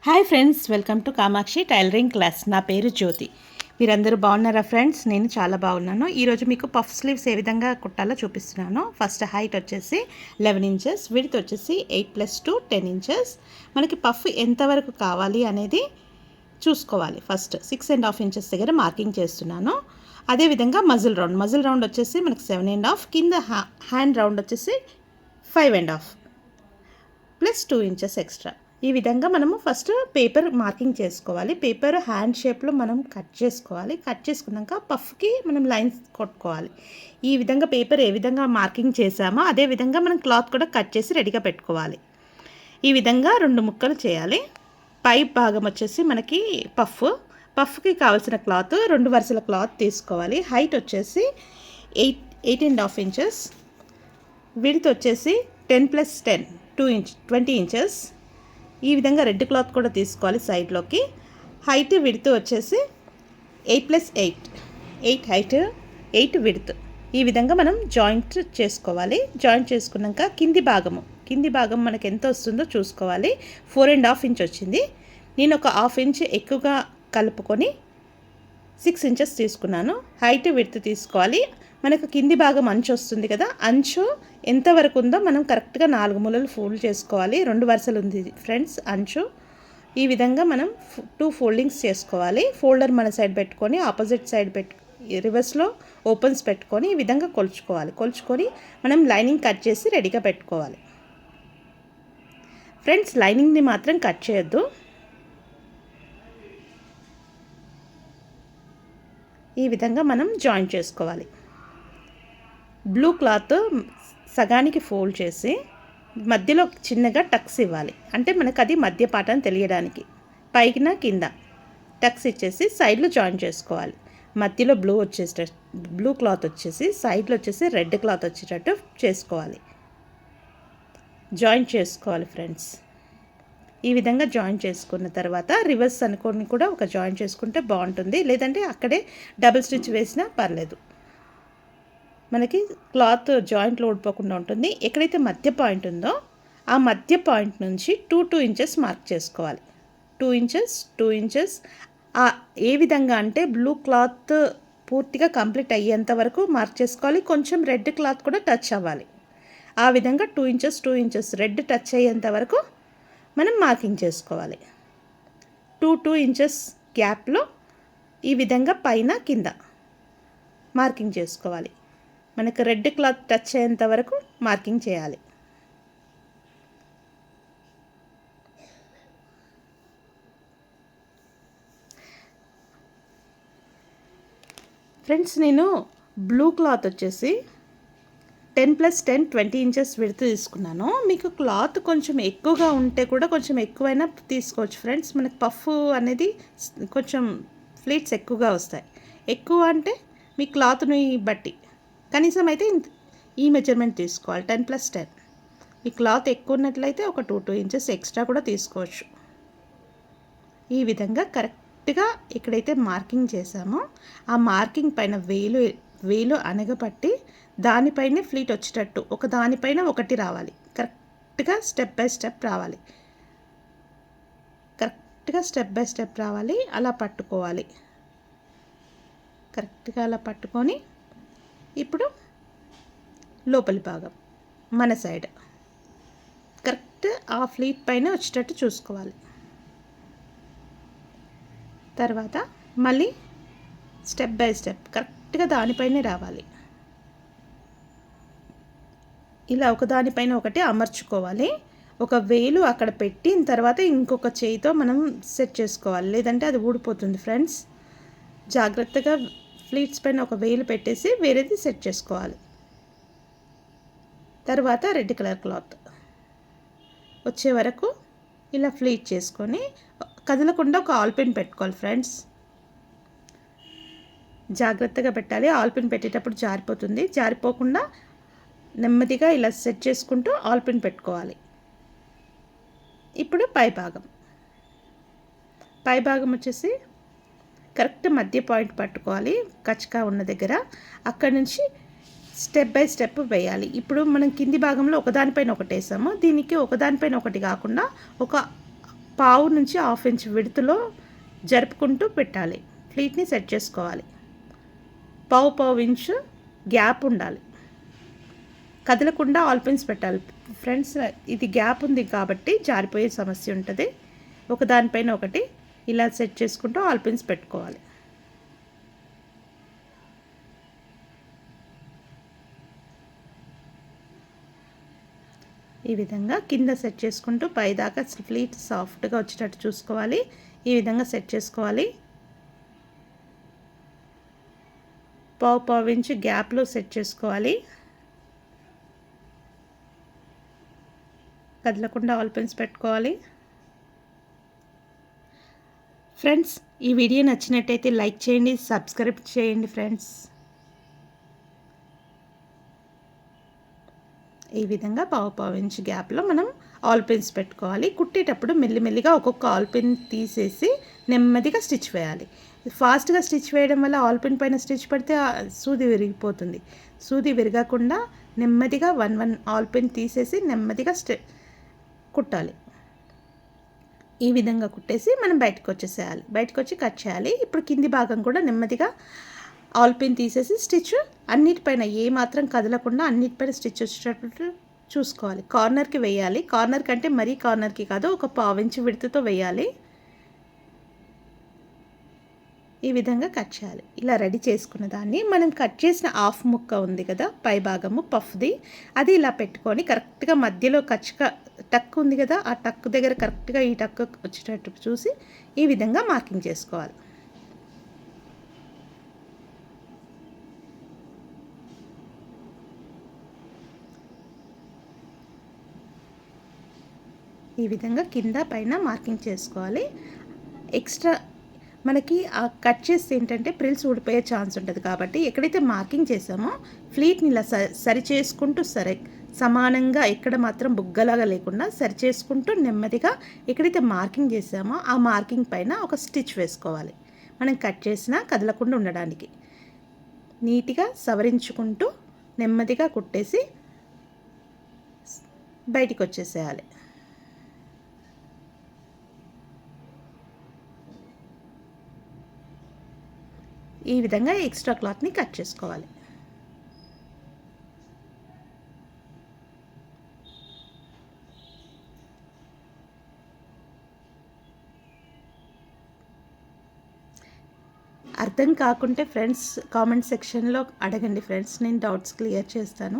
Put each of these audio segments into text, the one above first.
Hi friends, welcome to Kamakshi tailoring class. నా పేరు జ్యోతి. మీరందరూ బాగున్నారా ఫ్రెండ్స్? నేను చాలా బాగున్నాను. ఈరోజు మీకు పఫ్ స్లీవ్స్ ఏ విధంగా కుట్టాలో చూపిస్తున్నాను. ఫస్ట్ హైట్ వచ్చేసి 11 ఇంచెస్, విడ్త్ వచ్చేసి 8+2 10 ఇంచెస్. మనకి పఫ్ ఎంతవరకు కావాలి అనేది చూసుకోవాలి. ఫస్ట్ 6.5 ఇంచెస్ దగ్గర మార్కింగ్ చేస్తున్నాను. అదేవిధంగా మజిల్ రౌండ్ వచ్చేసి మనకి 7.5, కింద హ్యాండ్ రౌండ్ వచ్చేసి 5.5 ప్లస్ 2 ఇంచెస్ ఎక్స్ట్రా. ఈ విధంగా మనము ఫస్ట్ పేపర్ మార్కింగ్ చేసుకోవాలి. పేపర్ హ్యాండ్ షేప్లో మనం కట్ చేసుకోవాలి. కట్ చేసుకున్నాక పఫ్కి మనం లైన్స్ కొట్టుకోవాలి. ఈ విధంగా పేపర్ ఏ విధంగా మార్కింగ్ చేసామో అదే విధంగా మనం క్లాత్ కూడా కట్ చేసి రెడీగా పెట్టుకోవాలి. ఈ విధంగా 2 ముక్కలు చేయాలి. పై భాగం వచ్చేసి మనకి పఫ్కి కావాల్సిన క్లాత్ 2 వరుసల క్లాత్ తీసుకోవాలి. హైట్ వచ్చేసి 8.5 ఇంచెస్, విడ్త్ వచ్చేసి 10+10 20 ఇంచెస్. ఈ విధంగా రెడ్ క్లాత్ కూడా తీసుకోవాలి సైడ్లోకి. హైట్ విడ్త్ వచ్చేసి 8+8 హైట్ 8 విడ్త్. ఈ విధంగా మనం జాయింట్ చేసుకోవాలి. జాయింట్ చేసుకున్నాక కింది భాగం మనకు ఎంత వస్తుందో చూసుకోవాలి. 4.5 ఇంచ్ వచ్చింది. నేను ఒక 1/2 ఇంచ్ ఎక్కువగా కలుపుకొని 6 ఇంచెస్ తీసుకున్నాను. హైట్ విడ్త్ తీసుకోవాలి. మనకు కింది భాగం అంచు వస్తుంది కదా, అంచు ఎంతవరకు ఉందో మనం కరెక్ట్గా 4 మూలలు ఫోల్డ్ చేసుకోవాలి. 2 వరుసలు ఉంది ఫ్రెండ్స్ అంచు. ఈ విధంగా మనం 2 ఫోల్డింగ్స్ చేసుకోవాలి. ఫోల్డర్ మన సైడ్ పెట్టుకొని ఆపోజిట్ సైడ్ రివర్స్లో ఓపెన్స్ పెట్టుకొని ఈ విధంగా కొలుచుకొని మనం లైనింగ్ కట్ చేసి రెడీగా పెట్టుకోవాలి. ఫ్రెండ్స్, లైనింగ్ని మాత్రం కట్ చేయొద్దు. ఈ విధంగా మనం జాయిన్ చేసుకోవాలి. బ్లూ క్లాత్ సగానికి ఫోల్డ్ చేసి మధ్యలో చిన్నగా టక్స్ ఇవ్వాలి. అంటే మనకు అది మధ్య పాఠం తెలియడానికి. పైన కింద టక్స్ ఇచ్చేసి సైడ్లో జాయిన్ చేసుకోవాలి. మధ్యలో బ్లూ క్లాత్ వచ్చేసి సైడ్లో వచ్చేసి రెడ్ క్లాత్ వచ్చేటట్టు చేసుకోవాలి. జాయిన్ చేసుకోవాలి ఫ్రెండ్స్. ఈ విధంగా జాయిన్ చేసుకున్న తర్వాత రివర్స్ అనుకొని కూడా ఒక జాయిన్ చేసుకుంటే బాగుంటుంది. లేదంటే అక్కడే డబుల్ స్టిచ్ వేసినా పర్లేదు. మనకి క్లాత్ జాయింట్లో ఊడిపోకుండా ఉంటుంది. ఎక్కడైతే మధ్య పాయింట్ ఉందో ఆ మధ్య పాయింట్ నుంచి 2 ఇంచెస్ మార్క్ చేసుకోవాలి. 2 ఇంచెస్ ఏ విధంగా అంటే బ్లూ క్లాత్ పూర్తిగా కంప్లీట్ అయ్యేంత వరకు మార్క్ చేసుకోవాలి. కొంచెం రెడ్ క్లాత్ కూడా టచ్ అవ్వాలి. ఆ విధంగా 2 ఇంచెస్ రెడ్ టచ్ అయ్యేంత వరకు మనం మార్కింగ్ చేసుకోవాలి. 2 ఇంచెస్ గ్యాప్లో ఈ విధంగా పైన కింద మార్కింగ్ చేసుకోవాలి. మనకు రెడ్ క్లాత్ టచ్ అయ్యేంత వరకు మార్కింగ్ చేయాలి. ఫ్రెండ్స్, నేను బ్లూ క్లాత్ వచ్చేసి 10+10 20 ఇంచెస్ విడ్త్ తీసుకున్నాను. మీకు క్లాత్ కొంచెం ఎక్కువగా ఉంటే కూడా కొంచెం ఎక్కువైనా తీసుకోవచ్చు ఫ్రెండ్స్. మనకు పఫ్ అనేది కొంచెం ఫ్లీట్స్ ఎక్కువగా వస్తాయి. ఎక్కువ అంటే మీ క్లాత్ని బట్టి కనీసం అయితే ఈ మెజర్మెంట్ తీసుకోవాలి. 10+10. మీ క్లాత్ ఎక్కువ ఉన్నట్లయితే ఒక 2 ఇంచెస్ ఎక్స్ట్రా కూడా తీసుకోవచ్చు. ఈ విధంగా కరెక్ట్గా ఎక్కడైతే మార్కింగ్ చేసామో ఆ మార్కింగ్ పైన వేలు అనగపట్టి దానిపైనే ఫ్లీట్ వచ్చేటట్టు ఒక దానిపైన ఒకటి రావాలి. కరెక్ట్గా స్టెప్ బై స్టెప్ రావాలి. అలా పట్టుకోవాలి. కరెక్ట్గా అలా పట్టుకొని ఇప్పుడు లోపలి భాగం మన సైడ్ కరెక్ట్ ఆ ఫ్లీట్ పైన వచ్చేటట్టు చూసుకోవాలి. తర్వాత మళ్ళీ స్టెప్ బై స్టెప్ కరెక్ట్గా దానిపైనే రావాలి. ఇలా ఒకదానిపైన ఒకటి అమర్చుకోవాలి. ఒక వేలు అక్కడ పెట్టిన తర్వాత ఇంకొక చేయితో మనం సెట్ చేసుకోవాలి. లేదంటే అది ఊడిపోతుంది ఫ్రెండ్స్. జాగ్రత్తగా ఫ్లీట్స్ పైన ఒక వేలు పెట్టేసి వేరేది సెట్ చేసుకోవాలి. తర్వాత రెడ్ కలర్ క్లాత్ వచ్చే వరకు ఇలా ఫ్లీట్ చేసుకొని కదలకుండా ఒక ఆల్ పిన్ పెట్టుకోవాలి ఫ్రెండ్స్. జాగ్రత్తగా పెట్టాలి. ఆల్ పిన్ పెట్టేటప్పుడు జారిపోతుంది. జారిపోకుండా నెమ్మదిగా ఇలా సెట్ చేసుకుంటూ ఆల్ పిన్ పెట్టుకోవాలి. ఇప్పుడు పై భాగం వచ్చేసి కరెక్ట్ మధ్య పాయింట్ పట్టుకోవాలి. కచ్చగా ఉన్న దగ్గర అక్కడి నుంచి స్టెప్ బై స్టెప్ వేయాలి. ఇప్పుడు మనం కింది భాగంలో ఒకదానిపైన ఒకటి వేసాము. దీనికి ఒకదానిపైన ఒకటి కాకుండా ఒక పావు నుంచి హాఫ్ ఇంచ్ విడుతులో జరుపుకుంటూ పెట్టాలి. ఫ్లీట్ని సెట్ చేసుకోవాలి. పావు ఇంచు గ్యాప్ ఉండాలి. కదలకుండా ఆల్ పిన్స్ పెట్టాలి ఫ్రెండ్స్. ఇది గ్యాప్ ఉంది కాబట్టి జారిపోయే సమస్య ఉంటుంది. ఒకదానిపైన ఒకటి ఇలా సెట్ చేసుకుంటూ ఆల్ పిన్స్ పెట్టుకోవాలి. ఈ విధంగా కింద సెట్ చేసుకుంటూ పైదాకా ఫ్లీట్ సాఫ్ట్గా వచ్చేటట్టు చూసుకోవాలి. ఈ విధంగా సెట్ చేసుకోవాలి. పావు ఇంచు గ్యాప్లో సెట్ చేసుకోవాలి. కదలకుండా ఆల్ పిన్స్ పెట్టుకోవాలి. ఫ్రెండ్స్, ఈ వీడియో నచ్చినట్టయితే లైక్ చేయండి, సబ్స్క్రైబ్ చేయండి ఫ్రెండ్స్. ఈ విధంగా పావు ఇంచ్ గ్యాప్లో మనం ఆల్ పిన్స్ పెట్టుకోవాలి. కుట్టేటప్పుడు మెల్లిమెల్లిగా ఒక్కొక్క ఆల్ పిన్ తీసేసి నెమ్మదిగా స్టిచ్ వేయాలి. ఫాస్ట్గా స్టిచ్ వేయడం వల్ల ఆల్ పిన్ పైన స్టిచ్ పడితే సూది విరిగిపోతుంది. సూది విరగకుండా నెమ్మదిగా వన్ ఆల్ పిన్ తీసేసి నెమ్మదిగా కుట్టాలి. ఈ విధంగా కుట్టేసి మనం బయటకు వచ్చేసేయాలి. బయటకు వచ్చి కట్ చేయాలి. ఇప్పుడు కింది భాగం కూడా నెమ్మదిగా ఆల్ పిన్ తీసేసి స్టిచ్ అన్నిటిపైన ఏ మాత్రం కదలకుండా అన్నిటిపైన స్టిచ్ వచ్చేటట్టు చూసుకోవాలి. కార్నర్కి వేయాలి. కార్నర్ కంటే మరీ కార్నర్కి కాదు, ఒక పావు ఇంచు విడుతుతో వేయాలి. ఈ విధంగా కట్ చేయాలి. ఇలా రెడీ చేసుకున్న దాన్ని మనం కట్ చేసిన హాఫ్ ముక్క ఉంది కదా పై భాగము పఫ్ది, అది ఇలా పెట్టుకొని కరెక్ట్గా మధ్యలో టక్ ఉంది కదా, ఆ టక్ దగ్గర కరెక్ట్గా ఈ టక్ వచ్చేటట్టు చూసి ఈ విధంగా మార్కింగ్ చేసుకోవాలి. ఈ విధంగా కింద పైన మార్కింగ్ చేసుకోవాలి. ఎక్స్ట్రా మనకి ఆ కట్ చేస్తే ఏంటంటే ప్రిల్స్ ఊడిపోయే ఛాన్స్ ఉంటుంది కాబట్టి ఎక్కడైతే మార్కింగ్ చేసామో ఫ్లీట్ని ఇలా సరి చేసుకుంటూ సమానంగా ఎక్కడ మాత్రం బుగ్గలాగా లేకుండా సరి చేసుకుంటూ నెమ్మదిగా ఎక్కడైతే మార్కింగ్ చేసామో ఆ మార్కింగ్ పైన ఒక స్టిచ్ వేసుకోవాలి. మనం కట్ చేసినా కదలకుండా ఉండడానికి నీట్గా సవరించుకుంటూ నెమ్మదిగా కుట్టేసి బయటికి వచ్చేసేయాలి. ఈ విధంగా ఎక్స్ట్రా క్లాత్ని కట్ చేసుకోవాలి. అర్థం కాకుంటే ఫ్రెండ్స్ కామెంట్ సెక్షన్లో అడగండి ఫ్రెండ్స్, నేను డౌట్స్ క్లియర్ చేస్తాను.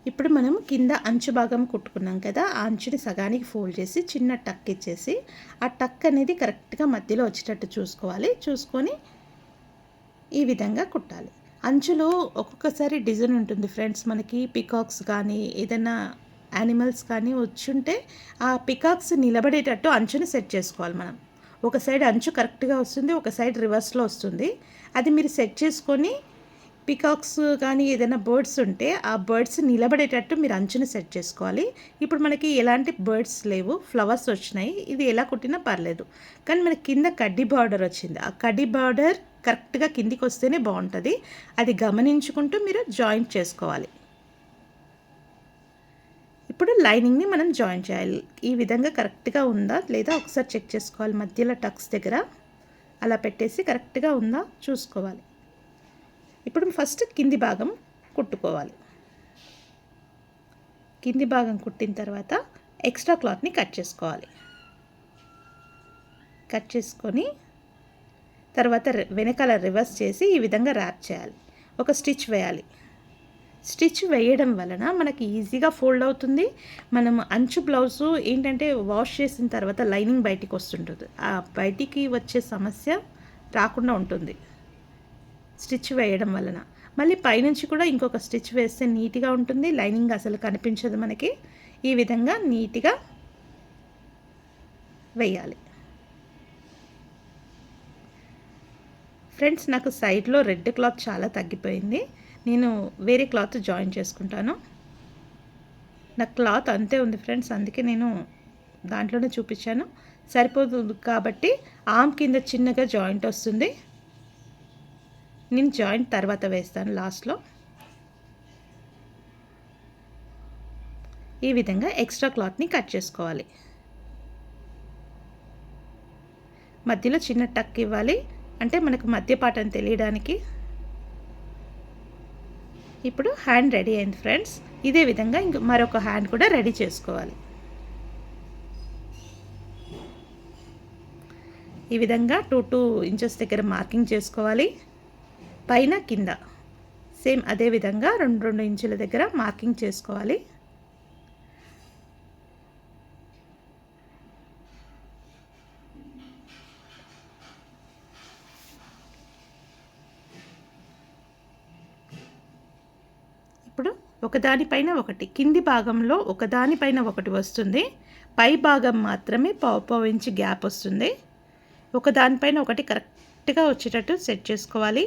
ఇప్పుడు మనం కింద అంచు భాగం కుట్టుకున్నాం కదా, ఆ అంచుని సగానికి ఫోల్డ్ చేసి చిన్న టక్ ఇచ్చేసి ఆ టక్ అనేది కరెక్ట్గా మధ్యలో వచ్చేటట్టు చూసుకోవాలి. చూసుకొని ఈ విధంగా కుట్టాలి. అంచులో ఒక్కొక్కసారి డిజైన్ ఉంటుంది ఫ్రెండ్స్. మనకి పికాక్స్ కానీ ఏదైనా యానిమల్స్ కానీ వచ్చుంటే ఆ పికాక్స్ నిలబడేటట్టు అంచుని సెట్ చేసుకోవాలి. మనం ఒక సైడ్ అంచు కరెక్ట్గా వస్తుంది, ఒక సైడ్ రివర్స్లో వస్తుంది. అది మీరు సెట్ చేసుకొని పికాక్స్ కానీ ఏదైనా బర్డ్స్ ఉంటే ఆ బర్డ్స్ నిలబడేటట్టు మీరు అంచుని సెట్ చేసుకోవాలి. ఇప్పుడు మనకి ఎలాంటి బర్డ్స్ లేవు, ఫ్లవర్స్ వచ్చినాయి. ఇది ఎలా కుట్టినా పర్లేదు. కానీ మనకి కింద కడ్డీ బార్డర్ వచ్చింది. ఆ కడ్డీ బార్డర్ కరెక్ట్గా కిందికి వస్తేనే బాగుంటుంది. అది గమనించుకుంటూ మీరు జాయింట్ చేసుకోవాలి. ఇప్పుడు లైనింగ్ని మనం జాయిన్ చేయాలి. ఈ విధంగా కరెక్ట్గా ఉందా లేదా ఒకసారి చెక్ చేసుకోవాలి. మధ్యలో టక్స్ దగ్గర అలా పెట్టేసి కరెక్ట్గా ఉందా చూసుకోవాలి. ఇప్పుడు ఫస్ట్ కింది భాగం కుట్టుకోవాలి. కింది భాగం కుట్టిన తర్వాత ఎక్స్ట్రా క్లాత్ని కట్ చేసుకోవాలి. కట్ చేసుకొని తర్వాత వెనకాల రివర్స్ చేసి ఈ విధంగా ర్యాప్ చేయాలి. ఒక స్టిచ్ వేయాలి. స్టిచ్ వేయడం వలన మనకి ఈజీగా ఫోల్డ్ అవుతుంది. మనం అంచు బ్లౌజు ఏంటంటే వాష్ చేసిన తర్వాత లైనింగ్ బయటికి వస్తుంటుంది. ఆ బయటికి వచ్చే సమస్య రాకుండా ఉంటుంది స్టిచ్ వేయడం వలన. మళ్ళీ పైనుంచి కూడా ఇంకొక స్టిచ్ వేస్తే నీట్గా ఉంటుంది. లైనింగ్ అసలు కనిపించదు మనకి. ఈ విధంగా నీట్గా వేయాలి. ఫ్రెండ్స్, నాకు సైడ్లో రెడ్ క్లాత్ చాలా తగ్గిపోయింది. నేను వేరే క్లాత్ జాయిన్ చేసుకుంటాను. నాకు క్లాత్ అంతే ఉంది ఫ్రెండ్స్, అందుకే నేను దాంట్లోనే చూపించాను. సరిపోతుంది కాబట్టి ఆర్మ్ కింద చిన్నగా జాయింట్ వస్తుంది. నేను జాయింట్ తర్వాత వేస్తాను లాస్ట్లో. ఈ విధంగా ఎక్స్ట్రా క్లాత్ని కట్ చేసుకోవాలి. మధ్యలో చిన్న టక్ ఇవ్వాలి, అంటే మనకు మధ్య పాటని తెలియడానికి. ఇప్పుడు హ్యాండ్ రెడీ అయింది ఫ్రెండ్స్. ఇదే విధంగా ఇంక మరొక హ్యాండ్ కూడా రెడీ చేసుకోవాలి. ఈ విధంగా 2 ఇంచెస్ దగ్గర మార్కింగ్ చేసుకోవాలి. పైన కింద సేమ్ అదే విధంగా 2 ఇంచుల దగ్గర మార్కింగ్ చేసుకోవాలి. ఇప్పుడు ఒకదానిపైన ఒకటి, కింది భాగంలో ఒకదానిపైన ఒకటి వస్తుంది, పై భాగం మాత్రమే పావు ఇంచు గ్యాప్ వస్తుంది. ఒకదానిపైన ఒకటి కరెక్ట్గా వచ్చేటట్టు సెట్ చేసుకోవాలి.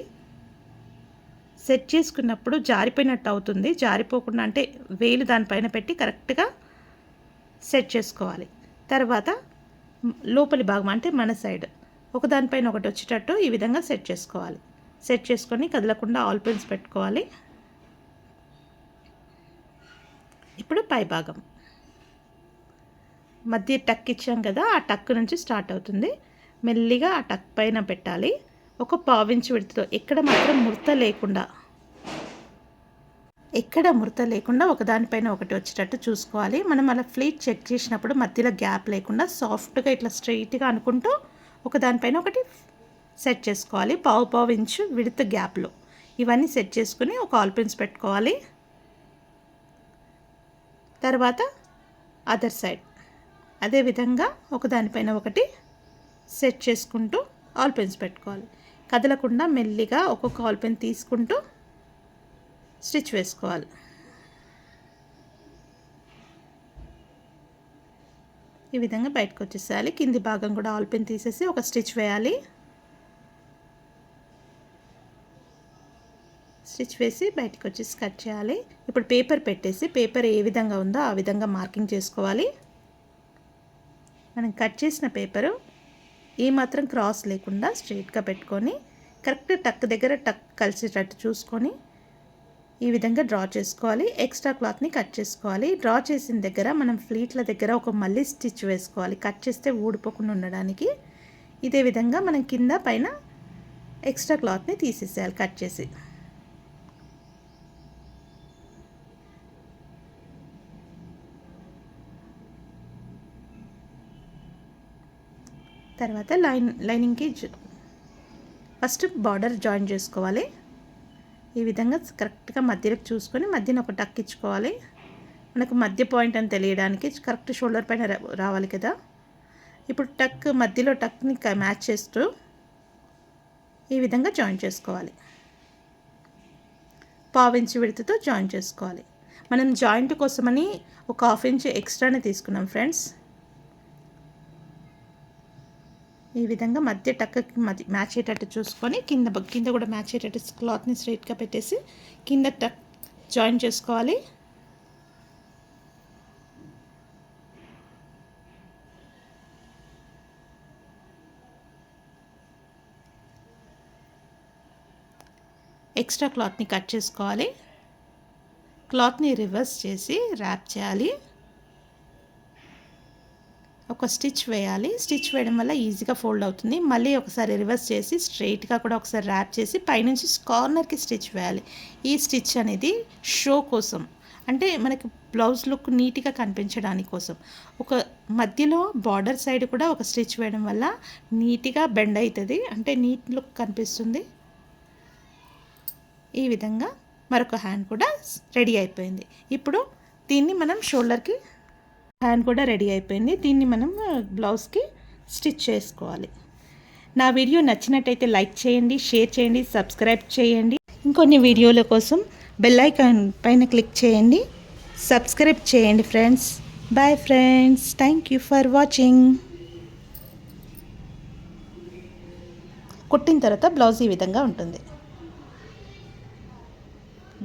సెట్ చేసుకున్నప్పుడు జారిపోయినట్టు అవుతుంది. జారిపోకుండా అంటే వేలు దానిపైన పెట్టి కరెక్ట్గా సెట్ చేసుకోవాలి. తర్వాత లోపలి భాగం అంటే మన సైడ్ ఒకదానిపైన ఒకటి వచ్చేటట్టు ఈ విధంగా సెట్ చేసుకోవాలి. సెట్ చేసుకొని కదలకుండా ఆల్ పిన్స్ పెట్టుకోవాలి. ఇప్పుడు పై భాగం మధ్య టక్ ఇచ్చాం కదా, ఆ టక్ నుంచి స్టార్ట్ అవుతుంది. మెల్లిగా ఆ టక్ పైన పెట్టాలి. ఒక పావించి విడతతో ఎక్కడ మాత్రం ముడత లేకుండా ఒకదానిపైన ఒకటి వచ్చేటట్టు చూసుకోవాలి. మనం అలా ఫ్లీట్ చెక్ చేసినప్పుడు మధ్యలో గ్యాప్ లేకుండా సాఫ్ట్గా ఇట్లా స్ట్రైట్గా అనుకుంటూ ఒకదానిపైన ఒకటి సెట్ చేసుకోవాలి. పావు ఇంచు విడత గ్యాప్లో ఇవన్నీ సెట్ చేసుకుని ఒక ఆల్ పిన్స్ పెట్టుకోవాలి. తర్వాత అదర్ సైడ్ అదేవిధంగా ఒకదానిపైన ఒకటి సెట్ చేసుకుంటూ ఆల్ పెన్స్ పెట్టుకోవాలి. కదలకుండా మెల్లిగా ఒక్కొక్క ఆల్ పెన్ తీసుకుంటూ స్టిచ్ వేసుకోవాలి. ఈ విధంగా బయటకు వచ్చేసేయాలి. కింది భాగం కూడా ఆల్ పెన్ తీసేసి ఒక స్టిచ్ వేయాలి. స్టిచ్ వేసి బయటకు వచ్చేసి కట్ చేయాలి. ఇప్పుడు పేపర్ పెట్టేసి పేపర్ ఏ విధంగా ఉందో ఆ విధంగా మార్కింగ్ చేసుకోవాలి. మనం కట్ చేసిన పేపరు ఏమాత్రం క్రాస్ లేకుండా స్ట్రైట్గా పెట్టుకొని కరెక్ట్ టక్ దగ్గర టక్ కలిసేటట్టు చూసుకొని ఈ విధంగా డ్రా చేసుకోవాలి. ఎక్స్ట్రా క్లాత్ని కట్ చేసుకోవాలి. డ్రా చేసిన దగ్గర మనం ఫ్లీట్ల దగ్గర ఒక మళ్ళీ స్టిచ్ వేసుకోవాలి, కట్ చేస్తే ఊడిపోకుండా ఉండడానికి. ఇదే విధంగా మనం కింద పైన ఎక్స్ట్రా క్లాత్ని తీసేసేయాలి కట్ చేసి. తర్వాత లైనింగ్కి ఫస్ట్ బార్డర్ జాయిన్ చేసుకోవాలి. ఈ విధంగా కరెక్ట్గా మధ్యలోకి చూసుకొని మధ్యన ఒక టక్ ఇచ్చుకోవాలి. మనకు మధ్య పాయింట్ అని తెలియడానికి కరెక్ట్ షోల్డర్ పైన రావాలి కదా. ఇప్పుడు టక్ మధ్యలో టక్ని మ్యాచ్ చేస్తూ ఈ విధంగా జాయిన్ చేసుకోవాలి. పావు ఇంచు విడతతో జాయిన్ చేసుకోవాలి. మనం జాయింట్ కోసమని ఒక హాఫ్ ఇంచ్ ఎక్స్ట్రానే తీసుకున్నాం ఫ్రెండ్స్. ఈ విధంగా మధ్య టక్కి మ్యాచ్ అయ్యేటట్టు చూసుకొని కింద కూడా మ్యాచ్ అయ్యేటట్టు క్లాత్ని స్ట్రైట్గా పెట్టేసి కింద టక్ జాయిన్ చేసుకోవాలి. ఎక్స్ట్రా క్లాత్ని కట్ చేసుకోవాలి. క్లాత్ని రివర్స్ చేసి ర్యాప్ చేయాలి. ఒక స్టిచ్ వేయాలి. స్టిచ్ వేయడం వల్ల ఈజీగా ఫోల్డ్ అవుతుంది. మళ్ళీ ఒకసారి రివర్స్ చేసి స్ట్రైట్గా కూడా ఒకసారి ర్యాప్ చేసి పైనుంచి కార్నర్కి స్టిచ్ వేయాలి. ఈ స్టిచ్ అనేది షో కోసం, అంటే మనకి బ్లౌజ్ లుక్ నీట్గా కనిపించడానికి కోసం. ఒక మధ్యలో బార్డర్ సైడ్ కూడా ఒక స్టిచ్ వేయడం వల్ల నీట్గా బెండ్ అవుతుంది, అంటే నీట్ లుక్ కనిపిస్తుంది. ఈ విధంగా మరొక హ్యాండ్ కూడా రెడీ అయిపోయింది. ఇప్పుడు దీన్ని మనం షోల్డర్కి హ్యాండ్ కూడా రెడీ అయిపోయింది. దీన్ని మనం బ్లౌజ్కి స్టిచ్ చేసుకోవాలి. నా వీడియో నచ్చినట్టయితే లైక్ చేయండి, షేర్ చేయండి, సబ్స్క్రైబ్ చేయండి. ఇంకొన్ని వీడియోల కోసం బెల్ ఐకాన్ పైన క్లిక్ చేయండి. సబ్స్క్రైబ్ చేయండి friends. Bye friends, thank you for watching. కుట్టిన తర్వాత బ్లౌజ్ ఈ విధంగా ఉంటుంది.